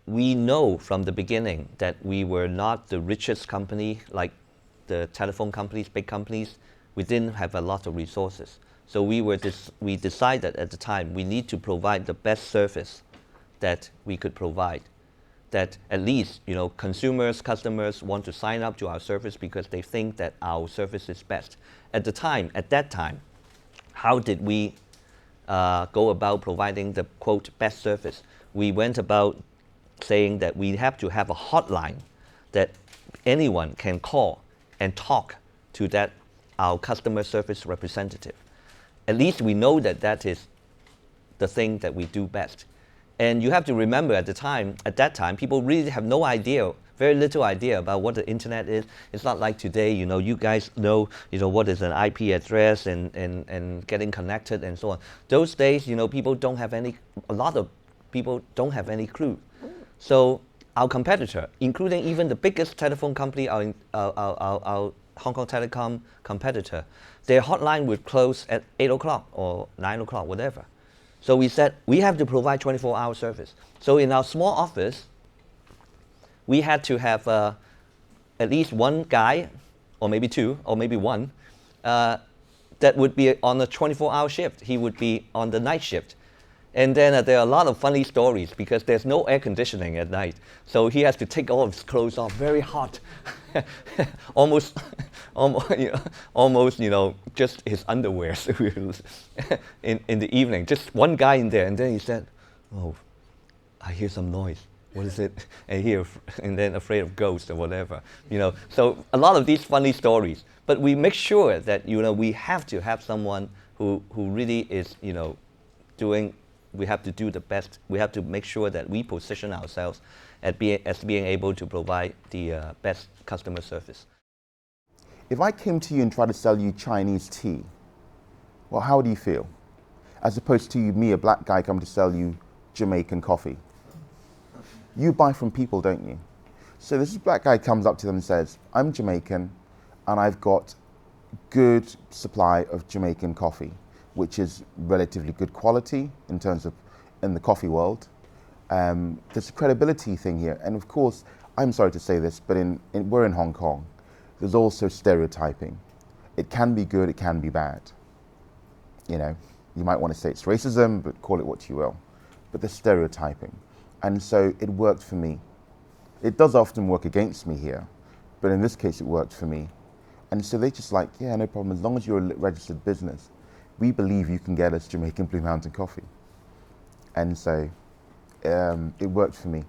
we know from the beginning that we were not the richest company like the telephone companies, big companies. We didn't have a lot of resources. So we decided at the time we need to provide the best service that we could provide. That at least consumers, customers want to sign up to our service because they think that our service is best. At that time, how did we go about providing the quote best service? We went about saying that we have to have a hotline that anyone can call and talk to that our customer service representative. At least we know that that is the thing that we do best. And you have to remember at that time, people really have no idea, very little idea about what the internet is. It's not like today, you guys know, what is an IP address and getting connected and so on. Those days, a lot of people don't have any clue. So our competitor, including even the biggest telephone company, our Hong Kong Telecom competitor, their hotline would close at 8 o'clock or 9 o'clock, whatever. So we said, we have to provide 24-hour service. So in our small office, we had to have at least one guy, or maybe two, or maybe one, that would be on a 24-hour shift. He would be on the night shift. And then there are a lot of funny stories because there's no air conditioning at night. So he has to take all of his clothes off, very hot, almost, just his underwear in the evening. Just one guy in there. And then he said, "Oh, I hear some noise. What is it?" And then afraid of ghosts or whatever. So a lot of these funny stories. But we make sure that we have to have someone who really is doing. We have to do the best. We have to make sure that we position ourselves as being able to provide the best customer service. If I came to you and tried to sell you Chinese tea, well, how would you feel? As opposed to me, a black guy, coming to sell you Jamaican coffee. You buy from people, don't you? So this black guy comes up to them and says, "I'm Jamaican, and I've got good supply of Jamaican coffee, which is relatively good quality in terms of in the coffee world." There's a credibility thing here. And of course, I'm sorry to say this, but we're in Hong Kong. There's also stereotyping. It can be good, it can be bad. You might want to say it's racism, but call it what you will. But there's stereotyping. And so it worked for me. It does often work against me here, but in this case, it worked for me. And so they just like, yeah, no problem. As long as you're a registered business, we believe you can get us Jamaican Blue Mountain coffee. And so it worked for me.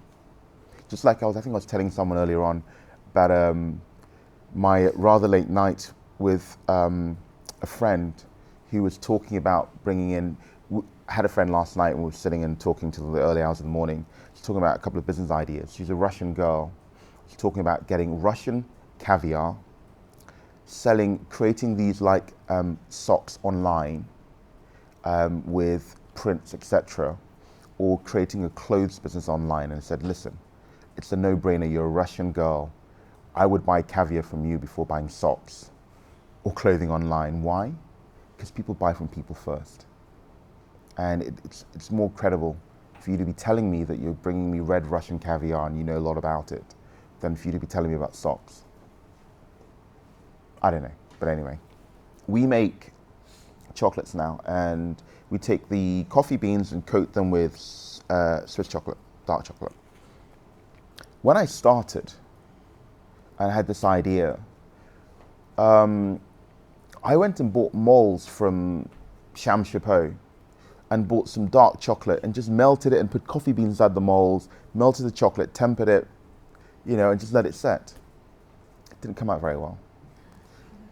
Just like I think I was telling someone earlier on about my rather late night with a friend who was talking about bringing in, I had a friend last night and we were sitting and talking till the early hours of the morning. She's talking about a couple of business ideas. She's a Russian girl. She's talking about getting Russian caviar, creating these like socks online with prints, etc., or creating a clothes business online. And said, listen, it's a no-brainer. You're a Russian girl. I would buy caviar from you before buying socks or clothing online. Why? Because people buy from people first. And it's more credible for you to be telling me that you're bringing me red Russian caviar and you know a lot about it than for you to be telling me about socks. I don't know, but anyway. We make chocolates now, and we take the coffee beans and coat them with Swiss chocolate, dark chocolate. When I started, I had this idea. I went and bought molds from Sham Chapeau and bought some dark chocolate and just melted it and put coffee beans inside the molds, melted the chocolate, tempered it, and just let it set. It didn't come out very well.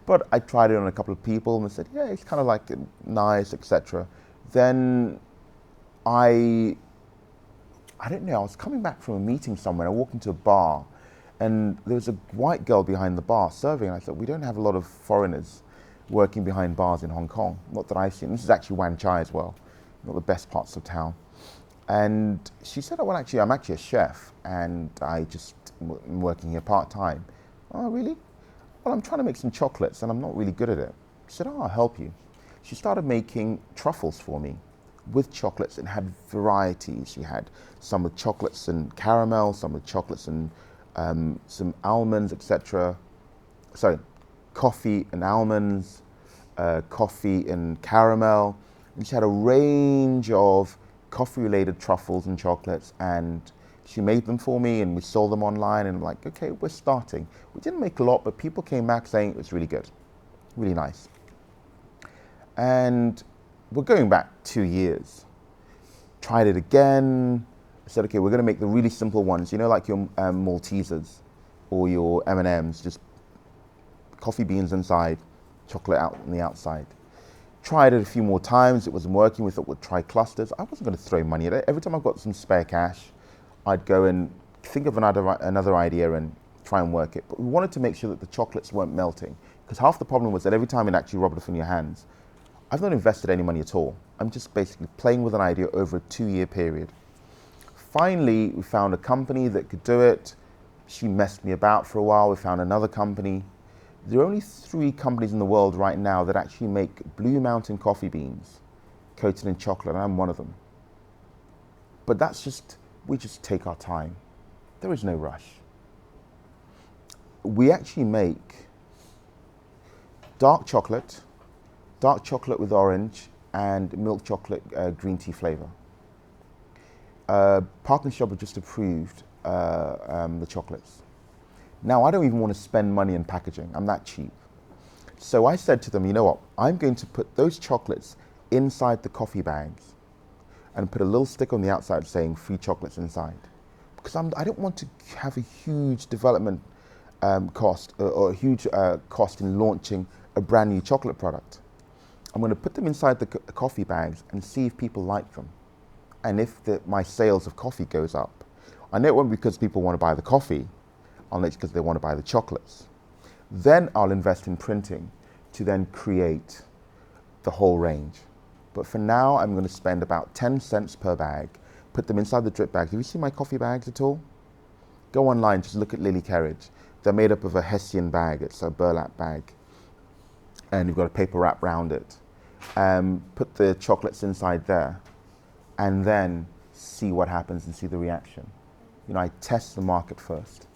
But I tried it on a couple of people and they said, yeah, it's kind of like nice, etc. Then I don't know, I was coming back from a meeting somewhere. I walked into a bar and there was a white girl behind the bar serving. And I thought, we don't have a lot of foreigners working behind bars in Hong Kong. Not that I've seen. This is actually Wan Chai as well, not the best parts of town. And she said, oh, well, actually, I'm actually a chef and I just am working here part-time. Oh, really? Well, I'm trying to make some chocolates and I'm not really good at it. She said, oh, I'll help you. She started making truffles for me with chocolates and had varieties. You had some with chocolates and caramel, some with chocolates and some almonds, etc. Sorry, coffee and almonds, coffee and caramel. And she had a range of coffee-related truffles and chocolates, and she made them for me, and we sold them online. And I'm like, okay, we're starting. We didn't make a lot, but people came back saying it was really good, really nice. And we're going back 2 years. Tried it again. I said, okay, we're going to make the really simple ones. You know, like your Maltesers or your M&Ms, just coffee beans inside, chocolate out on the outside. Tried it a few more times. It wasn't working. We thought we'd try clusters. I wasn't going to throw money at it. Every time I've got some spare cash, I'd go and think of another idea and try and work it. But we wanted to make sure that the chocolates weren't melting, because half the problem was that every time it actually rubbed off in your hands, I've not invested any money at all. I'm just basically playing with an idea over a 2-year period. Finally, we found a company that could do it. She messed me about for a while. We found another company. There are only 3 companies in the world right now that actually make Blue Mountain coffee beans coated in chocolate, and I'm one of them. But we just take our time. There is no rush. We actually make dark chocolate with orange, and milk chocolate green tea flavor. Park & Shop have just approved the chocolates. Now, I don't even want to spend money in packaging. I'm that cheap. So I said to them, you know what? I'm going to put those chocolates inside the coffee bags and put a little sticker on the outside saying free chocolates inside. Because I don't want to have a huge development cost or a huge cost in launching a brand new chocolate product. I'm going to put them inside the coffee bags and see if people like them. And if my sales of coffee goes up. I know it won't be because people want to buy the coffee, I'll know it's because they want to buy the chocolates. Then I'll invest in printing to then create the whole range. But for now, I'm going to spend about 10 cents per bag, put them inside the drip bags. Have you seen my coffee bags at all? Go online, just look at Lily Kerridge. They're made up of a Hessian bag, it's a burlap bag. And you've got a paper wrap around it. Put the chocolates inside there, and then see what happens and see the reaction. You know, I test the market first.